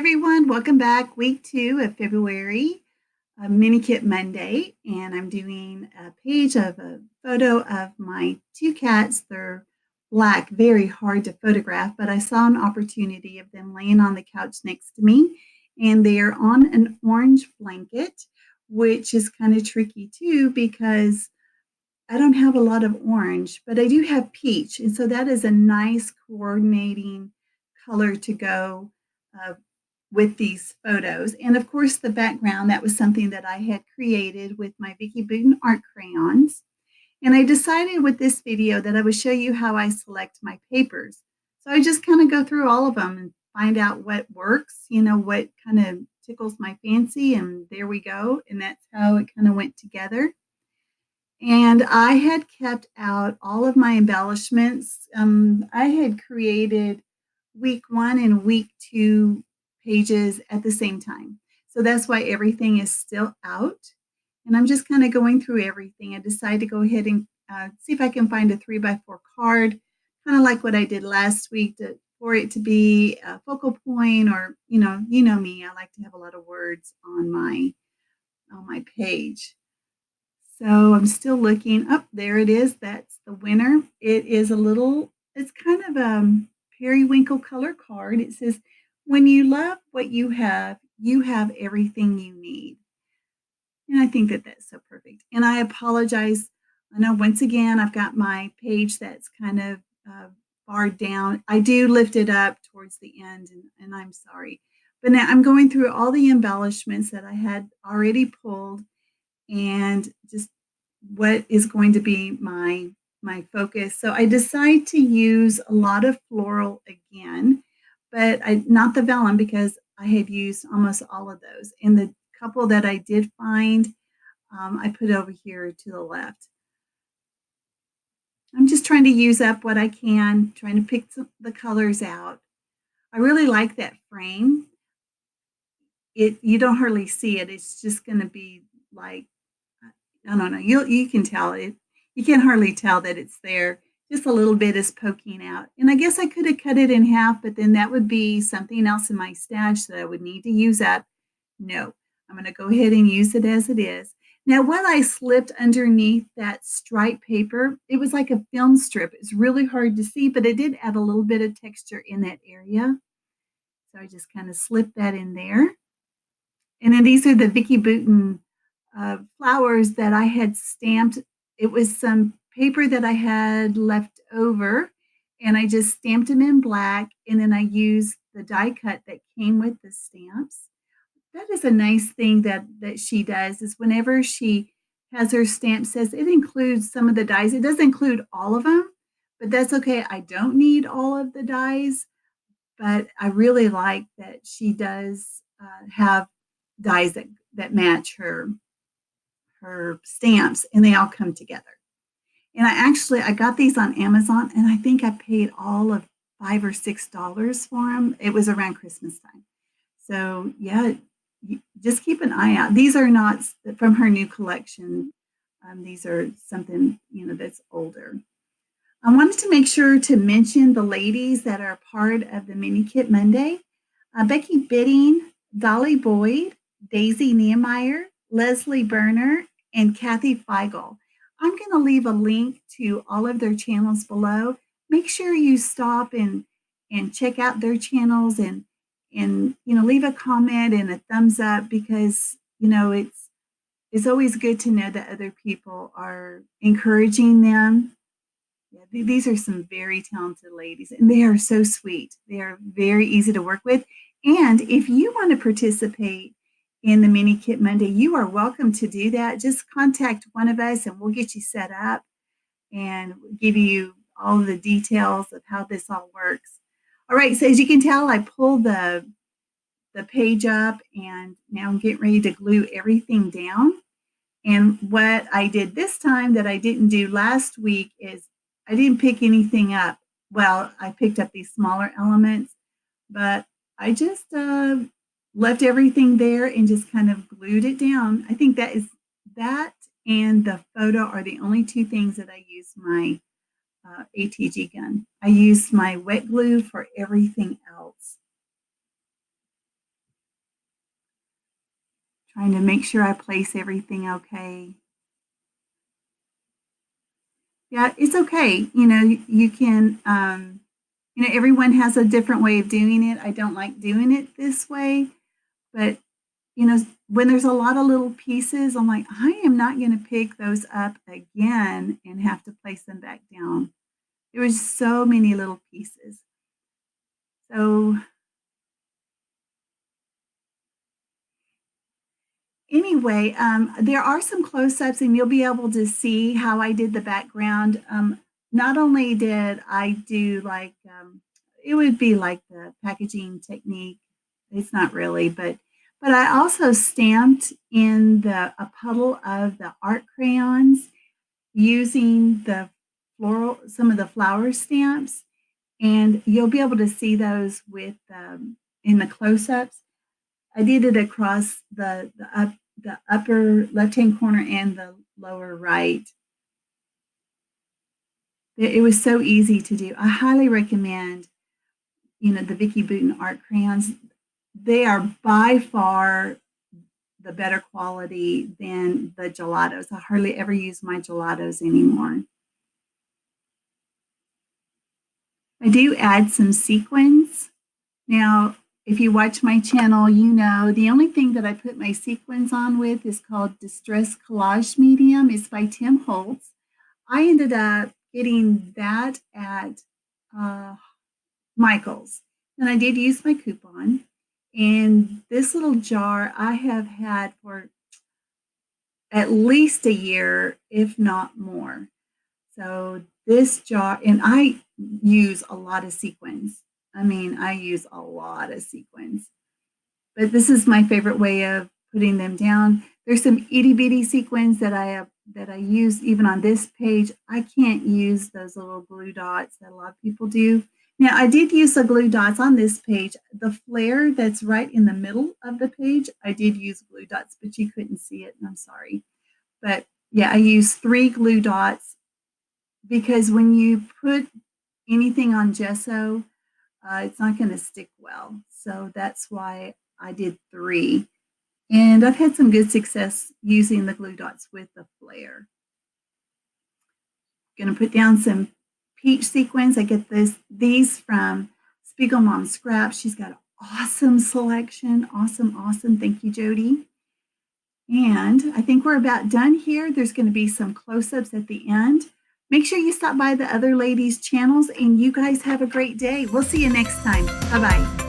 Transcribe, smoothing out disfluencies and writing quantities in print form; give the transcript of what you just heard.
everyone, welcome back. Week 2 of February, Mini Kit Monday, and I'm doing a page of a photo of my two cats. They're black, very hard to photograph, but I saw an opportunity of them laying on the couch next to me, and they are on an orange blanket, which is kind of tricky too because I don't have a lot of orange, but I do have peach, and so that is a nice coordinating color to go uh, with these photos. And of course, the background, that was something that I had created with my Vicki Boutin Art Crayons. And I decided with this video that I would show you how I select my papers. So I just kind of go through all of them and find out what works, what kind of tickles my fancy, and there we go. And that's how it kind of went together. And I had kept out all of my embellishments. I had created week 1 and week 2 pages at the same time. So that's why everything is still out. And I'm just kind of going through everything. I decided to go ahead and see if I can find a 3x4 card, kind of like what I did last week, for it to be a focal point, or you know me, I like to have a lot of words on my page. So I'm still looking. Oh, there it is. That's the winner. It is it's kind of a periwinkle color card. It says, when you love what you have everything you need. And I think that that's so perfect. And I apologize. I know once again, I've got my page that's kind of far down. I do lift it up towards the end, and I'm sorry. But now I'm going through all the embellishments that I had already pulled, and just what is going to be my focus. So I decide to use a lot of floral again, but not the vellum, because I had used almost all of those. And the couple that I did find, I put over here to the left. I'm just trying to use up what I can, trying to pick the colors out. I really like that frame. You don't hardly see it. It's just going to be like, I don't know. You can tell it. You can hardly tell that it's there. Just a little bit is poking out. And I guess I could have cut it in half, but then that would be something else in my stash that I would need to use up. No, I'm going to go ahead and use it as it is. Now, what I slipped underneath that stripe paper, it was like a film strip. It's really hard to see, but it did add a little bit of texture in that area. So I just kind of slipped that in there. And then these are the Vicki Boutin flowers that I had stamped. It was some paper that I had left over, and I just stamped them in black, and then I used the die cut that came with the stamps. That is a nice thing that she does, is whenever she has her stamp sets, it includes some of the dies. It doesn't include all of them, but that's okay. I don't need all of the dies, but I really like that she does have dies that match her stamps, and they all come together. And I got these on Amazon, and I think I paid all of $5 or $6 for them. It was around Christmas time. So yeah, just keep an eye out. These are not from her new collection. These are something, that's older. I wanted to make sure to mention the ladies that are part of the Mini Kit Monday. Becky Boutin, Dollie Boyd, Daisy Nehemiah, Leslie Berner, and Kathy Feigl. I'm going to leave a link to all of their channels below. Make sure you stop and check out their channels, and leave a comment and a thumbs up, because it's always good to know that other people are encouraging them. Yeah, these are some very talented ladies, and they are so sweet. They are very easy to work with. And if you want to participate in the Mini Kit Monday, you are welcome to do that. Just contact one of us, and we'll get you set up and give you all the details of how this all works. All right, so as you can tell, I pulled the page up, and now I'm getting ready to glue everything down. And what I did this time that I didn't do last week is I didn't pick anything up. Well, I picked up these smaller elements, but I just left everything there and just kind of glued it down. I think that and the photo are the only two things that I use my ATG gun. I use my wet glue for everything else. Trying to make sure I place everything okay. Yeah, it's okay. You can, everyone has a different way of doing it. I don't like doing it this way, but when there's a lot of little pieces, I'm like, I am not going to pick those up again and have to place them back down. There was so many little pieces. So anyway, there are some close-ups and you'll be able to see how I did the background. Not only did I do like, it would be like the packaging technique. It's not really, but I also stamped in a puddle of the art crayons using some of the flower stamps, and you'll be able to see those in the close-ups. I did it across the upper left-hand corner and the lower right. It was so easy to do. I highly recommend, the Vicki Boutin Art Crayons. They are by far the better quality than the gelatos. I hardly ever use my gelatos anymore. I do add some sequins. Now, if you watch my channel, the only thing that I put my sequins on with is called Distress Collage Medium. It's by Tim Holtz. I ended up getting that at Michael's, and I did use my coupon. And this little jar I have had for at least a year, if not more. So this jar, and I use a lot of sequins. I use a lot of sequins, but this is my favorite way of putting them down. There's some itty bitty sequins that I use even on this page. I can't use those little glue dots that a lot of people do. Now, I did use the glue dots on this page. The flare that's right in the middle of the page, I did use glue dots, but you couldn't see it, and I'm sorry. But yeah, I used 3 glue dots because when you put anything on gesso, it's not going to stick well. So that's why I did 3. And I've had some good success using the glue dots with the flare. Going to put down some peach sequins. I get these from Spiegel Mom Scraps. She's got an awesome selection. Awesome, awesome. Thank you, Jody. And I think we're about done here. There's going to be some close-ups at the end. Make sure you stop by the other ladies' channels, and you guys have a great day. We'll see you next time. Bye-bye.